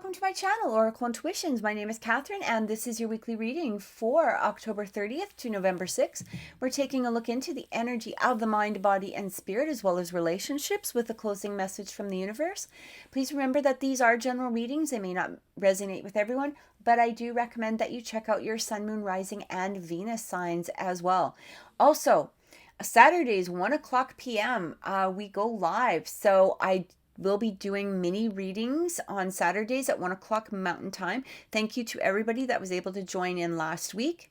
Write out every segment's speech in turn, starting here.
welcome to my channel, Oracle Intuitions. My name is Catherine, and this is your weekly reading for October 30th to November 6th. We're taking a look into the energy of the mind, body, and spirit, as well as relationships, with a closing message from the universe. Please remember that these are general readings. They may not resonate with everyone, but I do recommend that you check out your sun, moon, rising, and Venus signs as well. Also, Saturdays, 1 o'clock p.m., we go live. So we'll be doing mini readings on Saturdays at 1 o'clock Mountain Time. Thank you to everybody that was able to join in last week.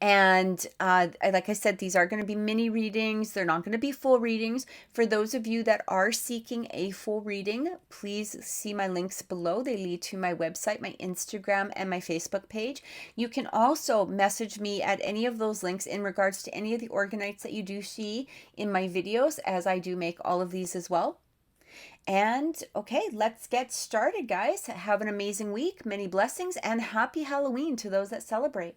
And like I said, these are going to be mini readings. They're not going to be full readings. For those of you that are seeking a full reading, please see my links below. They lead to my website, my Instagram, and my Facebook page. You can also message me at any of those links in regards to any of the organites that you do see in my videos, as I do make all of these as well. And okay, let's get started, guys. Have an amazing week, many blessings, and happy Halloween to those that celebrate.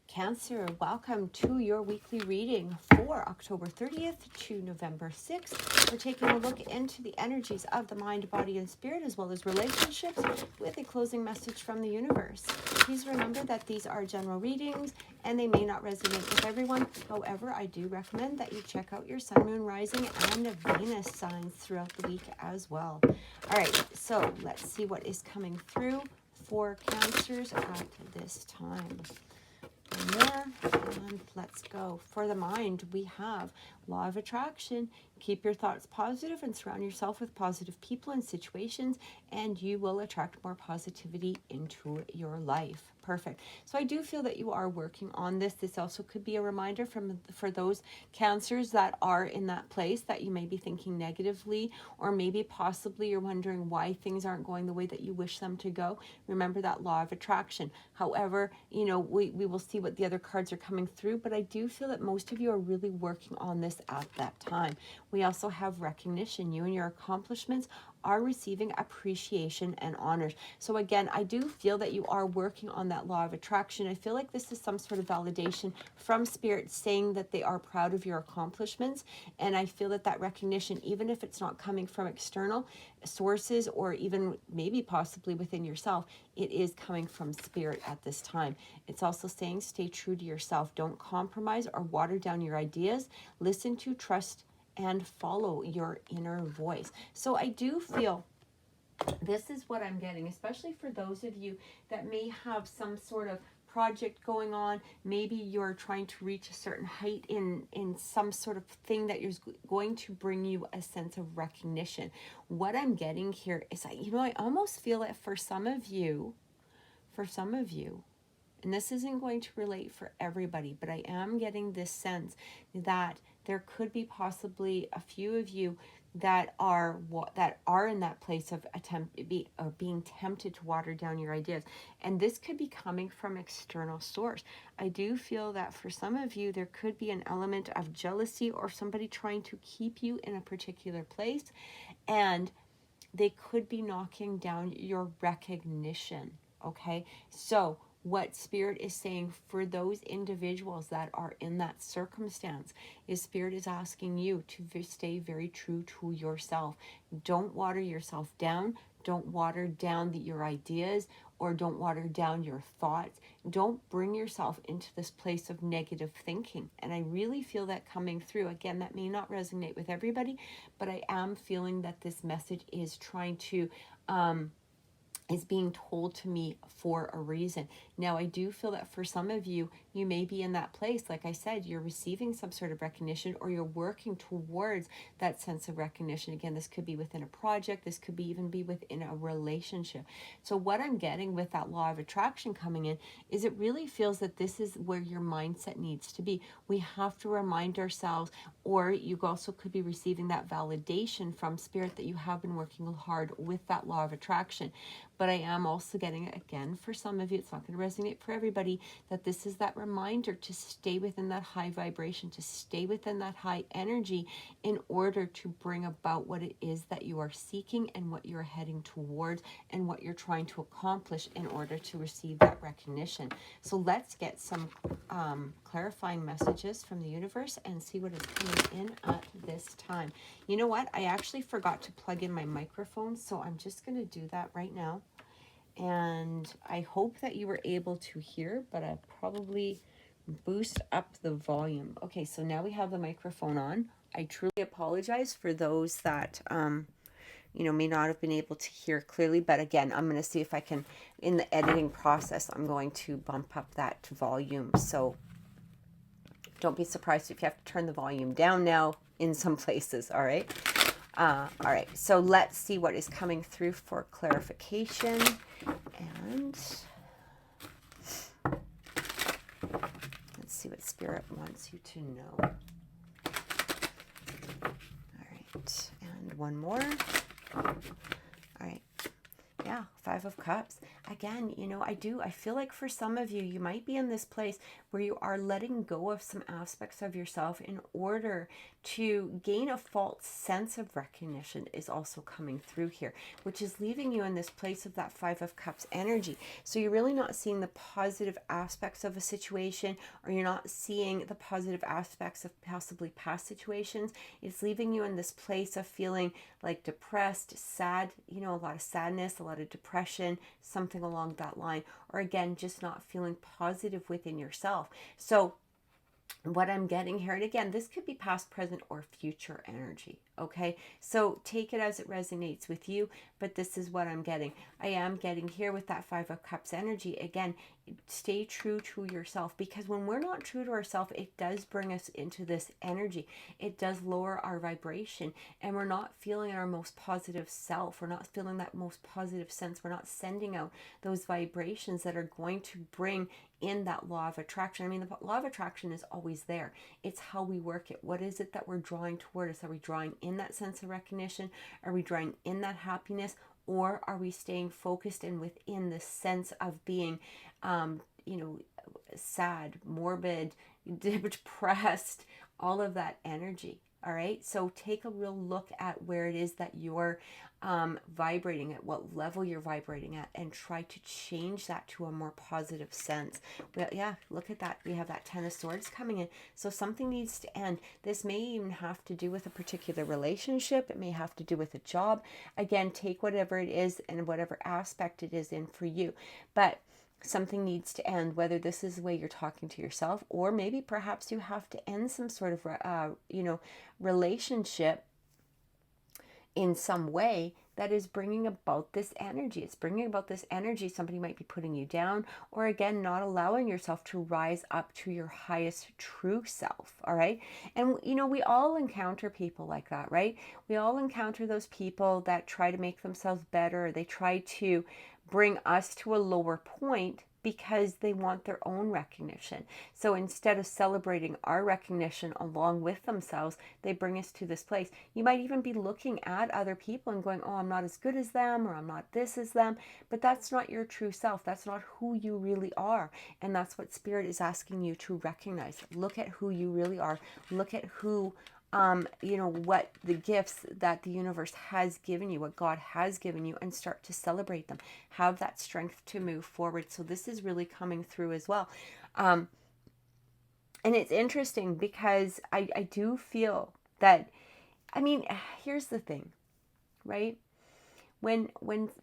Cancer, welcome to your weekly reading for October 30th to November 6th. We're taking a look into the energies of the mind, body, and spirit, as well as relationships, with a closing message from the universe. Please remember that these are general readings and they may not resonate with everyone. However, I do recommend that you check out your sun, moon, rising, and Venus signs throughout the week as well. All right, so let's see what is coming through for Cancers at this time. And let's go. For the mind, we have law of attraction. Keep your thoughts positive and surround yourself with positive people and situations, and you will attract more positivity into your life. Perfect. So I do feel that you are working on this. This also could be a reminder for those Cancers that are in that place that you may be thinking negatively, or maybe possibly you're wondering why things aren't going the way that you wish them to go. Remember that law of attraction. However, you know, we will see what the other cards are coming through, but I do feel that most of you are really working on this at that time. We also have recognition. You and your accomplishments are receiving appreciation and honors. So again, I do feel that you are working on that law of attraction. I feel like this is some sort of validation from spirit saying that they are proud of your accomplishments. And I feel that that recognition, even if it's not coming from external sources or even maybe possibly within yourself, it is coming from spirit at this time. It's also saying stay true to yourself. Don't compromise or water down your ideas. Listen to, trust, and follow your inner voice. So I do feel this is what I'm getting, especially for those of you that may have some sort of project going on. Maybe you're trying to reach a certain height in some sort of thing that is going to bring you a sense of recognition. What I'm getting here is that, you know, I almost feel that for some of you, and this isn't going to relate for everybody, but I am getting this sense that there could be possibly a few of you that are in that place of being tempted to water down your ideas. And this could be coming from external source. I do feel that for some of you, there could be an element of jealousy or somebody trying to keep you in a particular place. And they could be knocking down your recognition. Okay, so what spirit is saying for those individuals that are in that circumstance is spirit is asking you to stay very true to yourself. Don't water yourself down. Don't water down your ideas, or don't water down your thoughts. Don't bring yourself into this place of negative thinking. And I really feel that coming through. Again, that may not resonate with everybody, but I am feeling that this message is trying to is being told to me for a reason. Now, I do feel that for some of you, you may be in that place. Like I said, you're receiving some sort of recognition, or you're working towards that sense of recognition. Again, this could be within a project. This could even be within a relationship. So what I'm getting with that law of attraction coming in is it really feels that this is where your mindset needs to be. We have to remind ourselves, or you also could be receiving that validation from spirit that you have been working hard with that law of attraction. But I am also getting it again for some of you. It's not going to resonate for everybody, that this is that reminder to stay within that high vibration, to stay within that high energy in order to bring about what it is that you are seeking and what you're heading towards and what you're trying to accomplish in order to receive that recognition. So let's get some clarifying messages from the universe and see what is coming in at this time. You know what? I actually forgot to plug in my microphone, so I'm just going to do that right now. And I hope that you were able to hear, but I'll probably boost up the volume. Okay, so now we have the microphone on. I truly apologize for those that may not have been able to hear clearly, but again, I'm going to see if I can, in the editing process, I'm going to bump up that volume. So don't be surprised if you have to turn the volume down now in some places. All right. All right. So let's see what is coming through for clarification. And let's see what Spirit wants you to know. All right. And one more. All right. Yeah, Five of Cups. Again, I feel like for some of you, you might be in this place where you are letting go of some aspects of yourself in order to gain a false sense of recognition is also coming through here, which is leaving you in this place of that Five of Cups energy. So you're really not seeing the positive aspects of a situation, or you're not seeing the positive aspects of possibly past situations. It's leaving you in this place of feeling like depressed, sad, a lot of sadness, a lot of depression, something along that line, or again, just not feeling positive within yourself. So what I'm getting here, and again, this could be past, present, or future energy. Okay, so take it as it resonates with you, but this is what I'm getting. I am getting here with that Five of Cups energy. Again, stay true to yourself, because when we're not true to ourselves, it does bring us into this energy. It does lower our vibration, and we're not feeling our most positive self. We're not feeling that most positive sense. We're not sending out those vibrations that are going to bring in that law of attraction. I mean, the law of attraction is always there. It's how we work it. What is it that we're drawing toward us? Are we drawing in that sense of recognition? Are we drawing in that happiness? Or are we staying focused and within the sense of being, sad, morbid, depressed, all of that energy? All right. So take a real look at where it is that you're vibrating at, what level you're vibrating at, and try to change that to a more positive sense. Well, yeah, look at that. We have that Ten of Swords coming in. So something needs to end. This may even have to do with a particular relationship. It may have to do with a job. Again, take whatever it is and whatever aspect it is in for you. But something needs to end, whether this is the way you're talking to yourself, or maybe perhaps you have to end some sort of, relationship in some way that is bringing about this energy. It's bringing about this energy. Somebody might be putting you down, or again, not allowing yourself to rise up to your highest true self. All right. And, we all encounter people like that, right? We all encounter those people that try to make themselves better. They try to bring us to a lower point because they want their own recognition. So instead of celebrating our recognition along with themselves, they bring us to this place. You might even be looking at other people and going, oh, I'm not as good as them, or I'm not this as them. But that's not your true self. That's not who you really are. And that's what Spirit is asking you to recognize. Look at who you really are. Look at who what the gifts that the universe has given you, what God has given you, and start to celebrate them. Have that strength to move forward. So this is really coming through as well. And it's interesting because I do feel that, here's the thing, right? When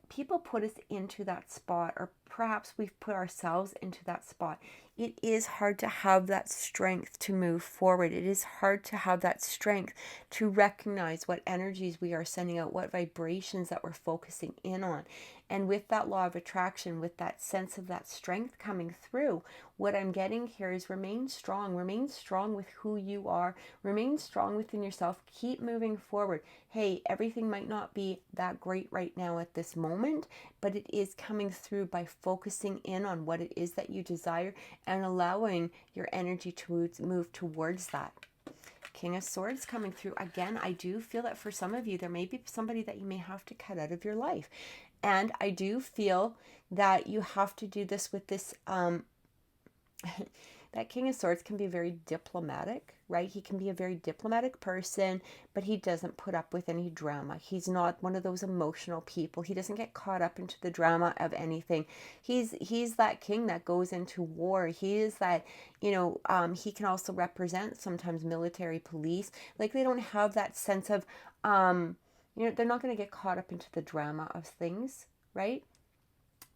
people put us into that spot, or perhaps we've put ourselves into that spot, it is hard to have that strength to move forward. It is hard to have that strength to recognize what energies we are sending out, what vibrations that we're focusing in on. And with that law of attraction, with that sense of that strength coming through, what I'm getting here is remain strong with who you are, remain strong within yourself, keep moving forward. Hey, everything might not be that great right now at this moment, but it is coming through by focusing in on what it is that you desire and allowing your energy to move towards that. King of Swords coming through. Again, I do feel that for some of you, there may be somebody that you may have to cut out of your life. And I do feel that you have to do this with this, that King of Swords can be very diplomatic, right? He can be a very diplomatic person, but he doesn't put up with any drama. He's not one of those emotional people. He doesn't get caught up into the drama of anything. He's that king that goes into war. He is that, he can also represent sometimes military, police. Like, they don't have that sense of, they're not going to get caught up into the drama of things, right?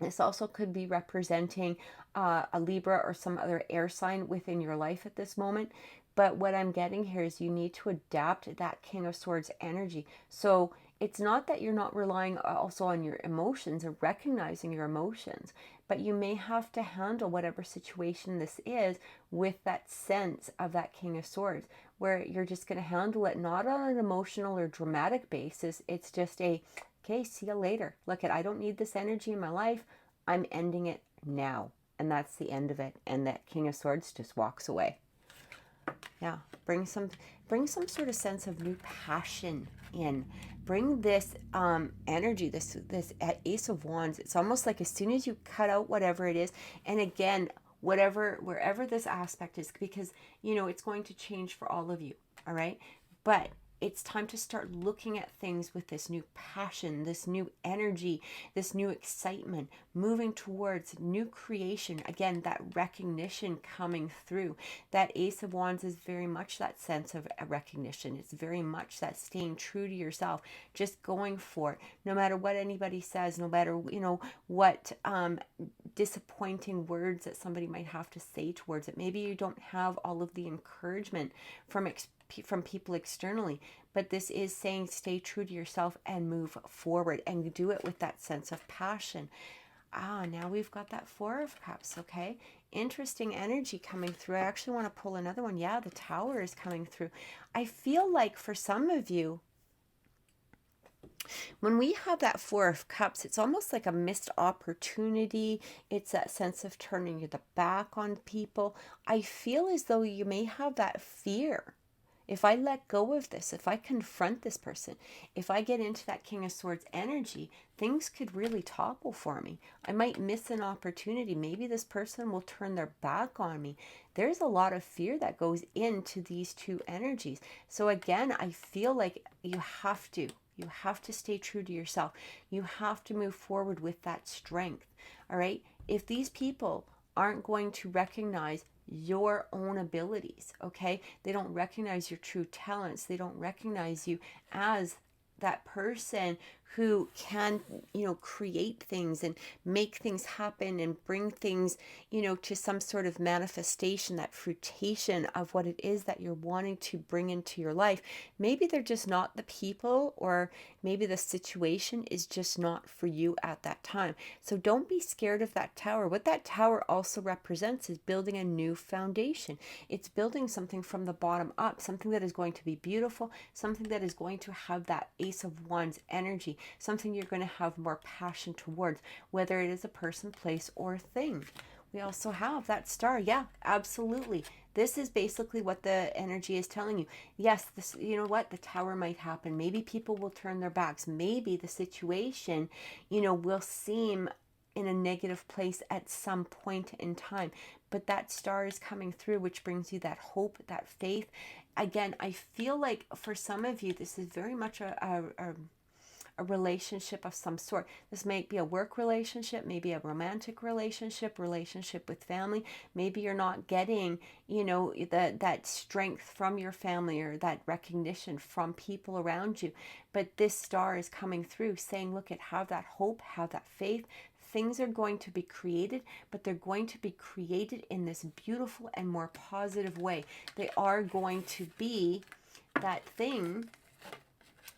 This also could be representing a Libra or some other air sign within your life at this moment. But what I'm getting here is you need to adapt that King of Swords energy. So it's not that you're not relying also on your emotions and recognizing your emotions, but you may have to handle whatever situation this is with that sense of that King of Swords, where you're just going to handle it not on an emotional or dramatic basis. It's just okay, see you later. Look, I don't need this energy in my life. I'm ending it now. And that's the end of it. And that King of Swords just walks away. Yeah, bring some sort of sense of new passion in. Bring this energy, this Ace of Wands. It's almost like as soon as you cut out whatever it is, and again, wherever this aspect is, because, it's going to change for all of you, all right? But it's time to start looking at things with this new passion, this new energy, this new excitement, moving towards new creation. Again, that recognition coming through. That Ace of Wands is very much that sense of recognition. It's very much that staying true to yourself, just going for it, no matter what anybody says, no matter, what disappointing words that somebody might have to say towards it. Maybe you don't have all of the encouragement from people externally, but this is saying stay true to yourself and move forward, and do it with that sense of passion. Now we've got that Four of Cups. Okay, interesting energy coming through. I actually want to pull another one. Yeah, the Tower is coming through. I feel like for some of you, when we have that Four of Cups, it's almost like a missed opportunity. It's that sense of turning the back on people. I feel as though you may have that fear. If I let go of this, if I confront this person, if I get into that King of Swords energy, things could really topple for me. I might miss an opportunity. Maybe this person will turn their back on me. There's a lot of fear that goes into these two energies. So again, I feel like you have to stay true to yourself. You have to move forward with that strength. All right. If these people aren't going to recognize your own abilities, okay, they don't recognize your true talents, they don't recognize you as that person who can, create things and make things happen and bring things, to some sort of manifestation, that fruition of what it is that you're wanting to bring into your life. Maybe they're just not the people, or maybe the situation is just not for you at that time. So don't be scared of that tower. What that tower also represents is building a new foundation. It's building something from the bottom up, something that is going to be beautiful, something that is going to have that Ace of Wands energy, something you're going to have more passion towards, whether it is a person, place, or thing. We also have that Star. Yeah, absolutely. This is basically what the energy is telling you. Yes, this, the Tower might happen. Maybe people will turn their backs. Maybe the situation, will seem in a negative place at some point in time. But that Star is coming through, which brings you that hope, that faith. Again, I feel like for some of you, this is very much a relationship of some sort. This might be a work relationship, maybe a romantic relationship with family. Maybe you're not getting, that strength from your family or that recognition from people around you. But this Star is coming through saying, look, have that hope, have that faith. Things are going to be created, but they're going to be created in this beautiful and more positive way. They are going to be that thing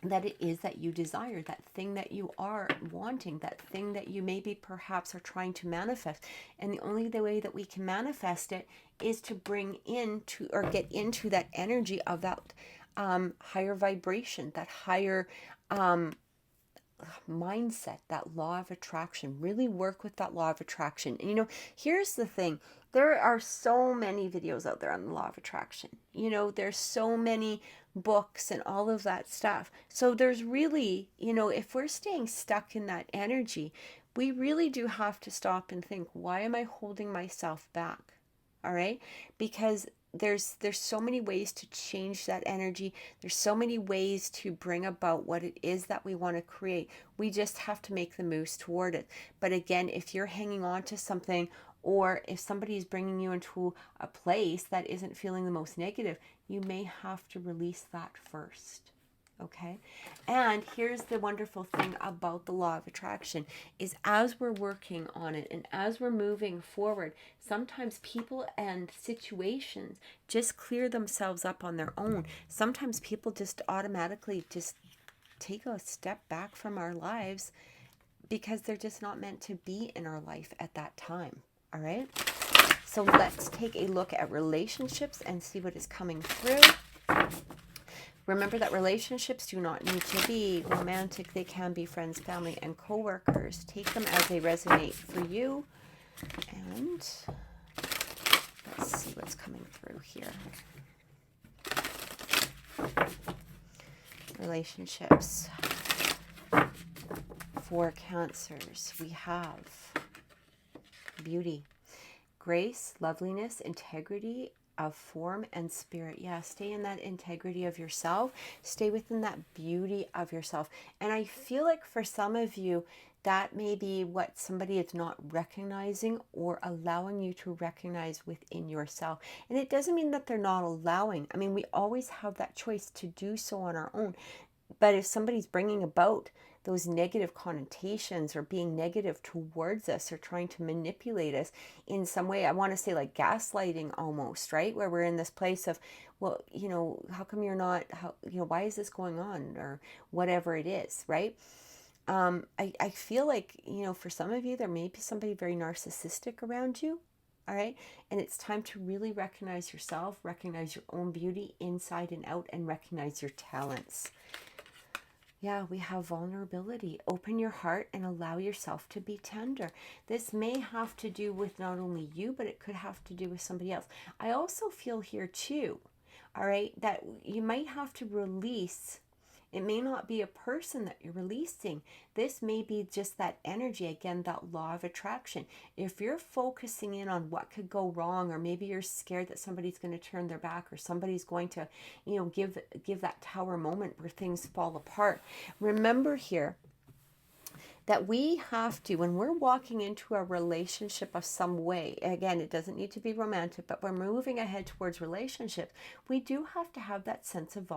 that it is that you desire, that thing that you are wanting, that thing that you maybe perhaps are trying to manifest. And the only way that we can manifest it is to bring into or get into that energy of that higher vibration, that higher mindset, that law of attraction. Really work with that law of attraction. And, you know, here's the thing. There are so many videos out there on the law of attraction. You know, there's so many books and all of that stuff. So there's really, you know, if we're staying stuck in that energy, we really do have to stop and think, why am I holding myself back? All right? Because there's so many ways to change that energy. There's so many ways to bring about what it is that we want to create. We just have to make the moves toward it. But again, if you're hanging on to something, or if somebody is bringing you into a place that isn't feeling the most negative, you may have to release that first. Okay? And here's the wonderful thing about the law of attraction is as we're working on it and as we're moving forward, sometimes people and situations just clear themselves up on their own. Sometimes people just automatically just take a step back from our lives because they're just not meant to be in our life at that time. All right? So let's take a look at relationships and see what is coming through. Remember that relationships do not need to be romantic. They can be friends, family, and co-workers. Take them as they resonate for you. And let's see what's coming through here. Relationships. For Cancers, we have beauty, grace, loveliness, integrity of form and spirit. Yeah, stay in that integrity of yourself. Stay within that beauty of yourself. And I feel like for some of you, that may be what somebody is not recognizing or allowing you to recognize within yourself. And it doesn't mean that they're not allowing. I mean, we always have that choice to do so on our own. But if somebody's bringing about those negative connotations or being negative towards us or trying to manipulate us in some way, I want to say like gaslighting almost, right? Where we're in this place of, well, you know, how come you're not, why is this going on, or whatever it is, right? I feel like, for some of you, there may be somebody very narcissistic around you. All right. And it's time to really recognize yourself, recognize your own beauty inside and out, and recognize your talents. Yeah, we have vulnerability. Open your heart and allow yourself to be tender. This may have to do with not only you, but it could have to do with somebody else. I also feel here too, all right, that you might have to release. It may not be a person that you're releasing. This may be just that energy, again, that law of attraction. If you're focusing in on what could go wrong, or maybe you're scared that somebody's going to turn their back, or somebody's going to, give that tower moment where things fall apart. Remember here that we have to, when we're walking into a relationship of some way, again, it doesn't need to be romantic, but we're moving ahead towards relationships, we do have to have that sense of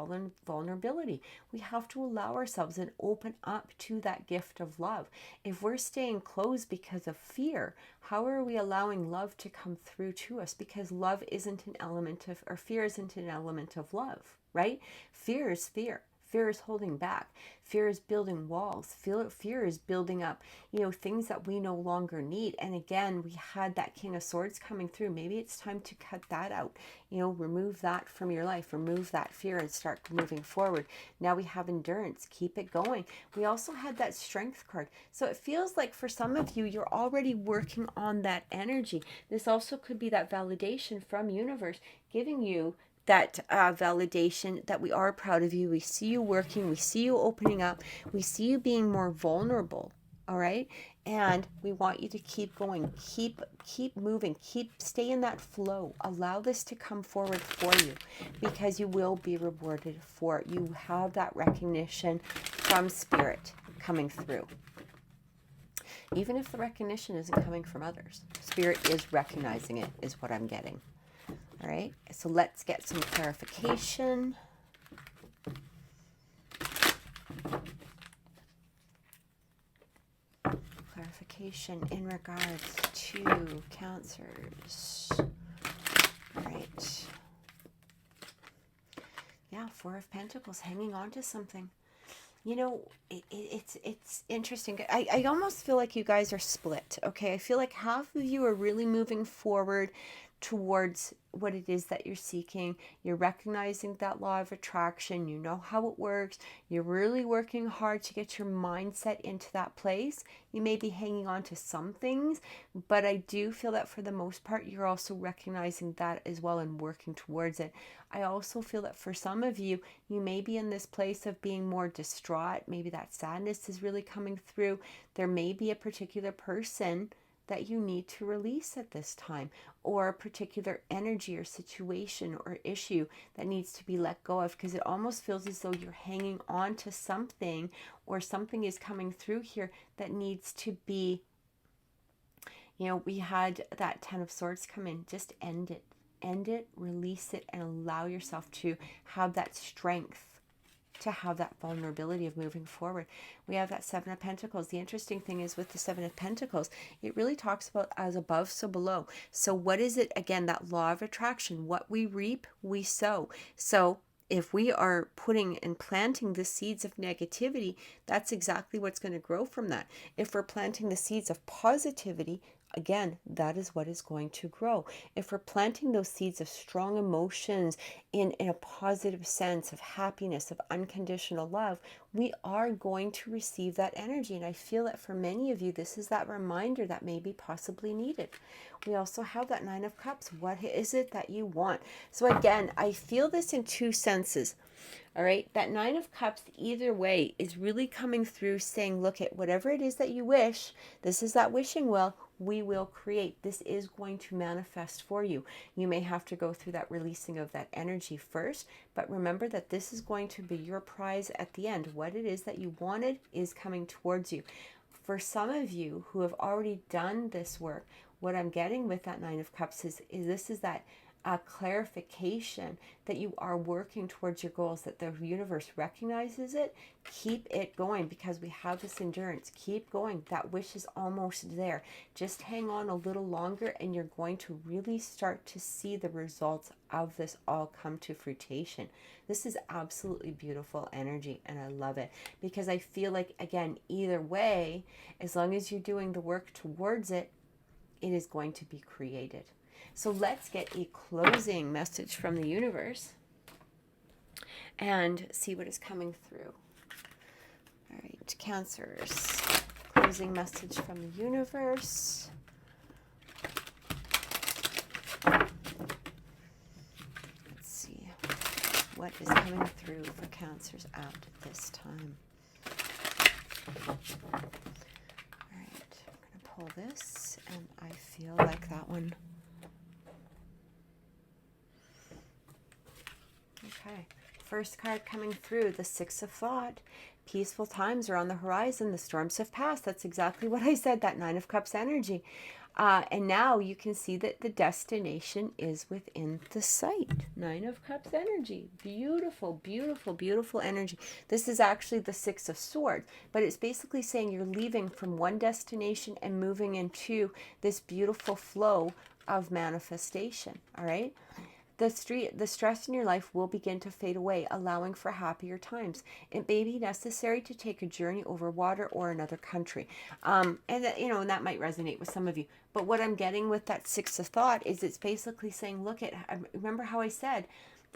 vulnerability. We have to allow ourselves and open up to that gift of love. If we're staying closed because of fear, how are we allowing love to come through to us? Because love isn't an element of, or fear isn't an element of love, right? Fear is fear. Fear is holding back. Fear is building walls. Fear is building up, things that we no longer need. And again, we had that King of Swords coming through. Maybe it's time to cut that out. Remove that from your life. Remove that fear and start moving forward. Now we have endurance. Keep it going. We also had that Strength card. So it feels like for some of you, you're already working on that energy. This also could be that validation from universe giving you that validation that we are proud of you. We see you working. We see you opening up. We see you being more vulnerable. All right. And we want you to keep going. Keep moving. Stay in that flow. Allow this to come forward for you, because you will be rewarded for it. You have that recognition from spirit coming through. Even if the recognition isn't coming from others, spirit is recognizing it, is what I'm getting. All right, so let's get some clarification. Clarification in regards to Cancers. All right. Yeah, Four of Pentacles, hanging on to something. It's interesting. I almost feel like you guys are split, okay? I feel like half of you are really moving forward towards what it is that you're seeking. You're recognizing that law of attraction. You know how it works. You're really working hard to get your mindset into that place. You may be hanging on to some things, but I do feel that for the most part, you're also recognizing that as well and working towards it. I also feel that for some of you, you may be in this place of being more distraught. Maybe that sadness is really coming through. There may be a particular person that you need to release at this time, or a particular energy or situation or issue that needs to be let go of, because it almost feels as though you're hanging on to something, or something is coming through here that needs to be, we had that 10 of Swords come in. Just end it, release it, and allow yourself to have that strength, to have that vulnerability of moving forward. We have that 7 of Pentacles. The interesting thing is with the 7 of Pentacles, it really talks about as above, so below. So what is it? Again, that law of attraction. What we reap, we sow. So if we are putting and planting the seeds of negativity, that's exactly what's going to grow from that. If we're planting the seeds of positivity, again, that is what is going to grow. If we're planting those seeds of strong emotions in a positive sense of happiness, of unconditional love, we are going to receive that energy. And I feel that for many of you, this is that reminder that may be possibly needed. We also have that 9 of Cups. What is it that you want? So again, I feel this in two senses. All right, that 9 of Cups, either way, is really coming through saying, look at whatever it is that you wish. This is that wishing well. We will create. This is going to manifest for you. You may have to go through that releasing of that energy first, but remember that this is going to be your prize at the end. What it is that you wanted is coming towards you. For some of you who have already done this work, what I'm getting with that 9 of Cups is this is that clarification that you are working towards your goals, that the universe recognizes it. Keep it going, because we have this endurance. Keep going. That wish is almost there. Just hang on a little longer and you're going to really start to see the results of this all come to fruition. This is absolutely beautiful energy, and I love it, because I feel like, again, either way, as long as you're doing the work towards it, it is going to be created. So let's get a closing message from the universe and see what is coming through. All right, Cancers. Closing message from the universe. Let's see what is coming through for Cancers at this time. All right, I'm going to pull this, and I feel like that one. Okay, first card coming through, the 6 of Thought. Peaceful times are on the horizon. The storms have passed. That's exactly what I said, that 9 of Cups energy. And now you can see that the destination is within the sight. 9 of Cups energy. Beautiful, beautiful, beautiful energy. This is actually the 6 of Swords, but it's basically saying you're leaving from one destination and moving into this beautiful flow of manifestation, all right? The stress in your life will begin to fade away, allowing for happier times. It may be necessary to take a journey over water or another country. And that might resonate with some of you. But what I'm getting with that 6 of Thought is it's basically saying, look at, remember how I said,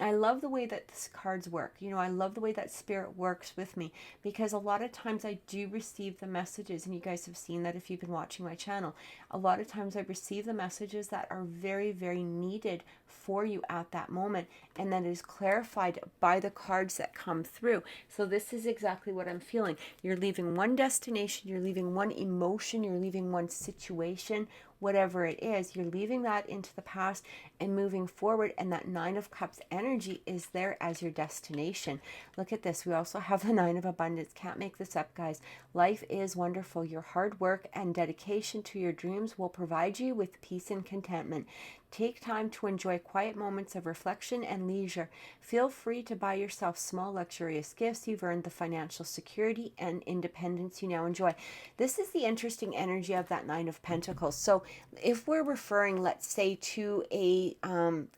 I love the way that these cards work. I love the way that Spirit works with me, because a lot of times I do receive the messages, and you guys have seen that if you've been watching my channel. A lot of times I receive the messages that are very, very needed for you at that moment, and that is clarified by the cards that come through. So this is exactly what I'm feeling. You're leaving one destination, you're leaving one emotion, you're leaving one situation, whatever it is, you're leaving that into the past and moving forward, and that 9 of Cups energy is there as your destination. Look at this. We also have the 9 of Abundance. Can't make this up, guys. Life is wonderful. Your hard work and dedication to your dreams will provide you with peace and contentment. Take time to enjoy quiet moments of reflection and leisure. Feel free to buy yourself small luxurious gifts. You've earned the financial security and independence you now enjoy. This is the interesting energy of that 9 of Pentacles. So if we're referring, let's say, to a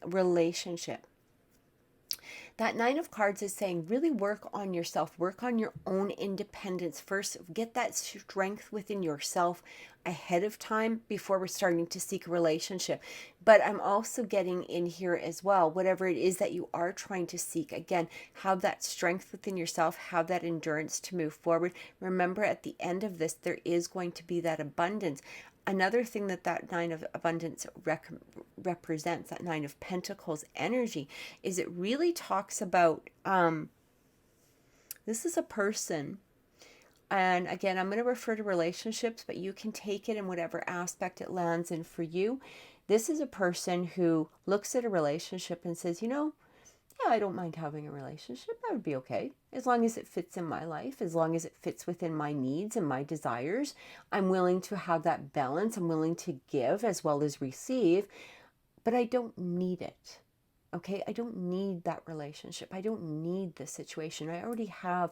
relationship, That Nine of Cards is saying really work on yourself, work on your own independence first, get that strength within yourself ahead of time before we're starting to seek a relationship. But I'm also getting in here as well, whatever it is that you are trying to seek, again, have that strength within yourself, have that endurance to move forward. Remember, at the end of this, there is going to be that abundance. Another thing that that Nine of Abundance represents, that Nine of Pentacles energy, is it really talks about, this is a person, and again, I'm going to refer to relationships, but you can take it in whatever aspect it lands in for you. This is a person who looks at a relationship and says, yeah, I don't mind having a relationship. That would be okay. As long as it fits in my life, as long as it fits within my needs and my desires, I'm willing to have that balance. I'm willing to give as well as receive, but I don't need it. Okay, I don't need that relationship. I don't need the situation. I already have,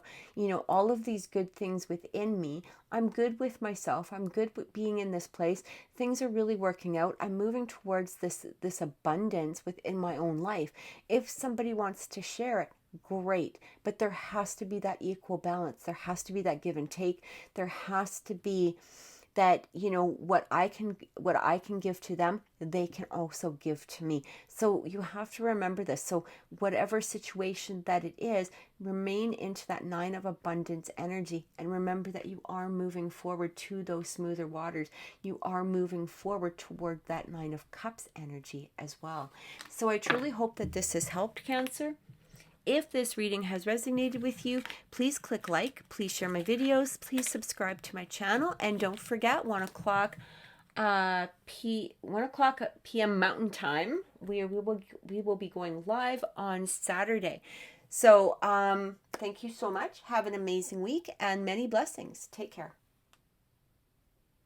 all of these good things within me. I'm good with myself. I'm good with being in this place. Things are really working out. I'm moving towards this abundance within my own life. If somebody wants to share it, great. But there has to be that equal balance. There has to be that give and take. There has to be that, what I can give to them, they can also give to me. So you have to remember this. So whatever situation that it is, remain into that Nine of Abundance energy, and remember that you are moving forward to those smoother waters. You are moving forward toward that Nine of Cups energy as well. So I truly hope that this has helped, Cancer. If this reading has resonated with you, please click like, please share my videos, please subscribe to my channel, and don't forget 1 o'clock 1 o'clock p.m. Mountain Time. We will be going live on Saturday. So thank you so much. Have an amazing week and many blessings. Take care.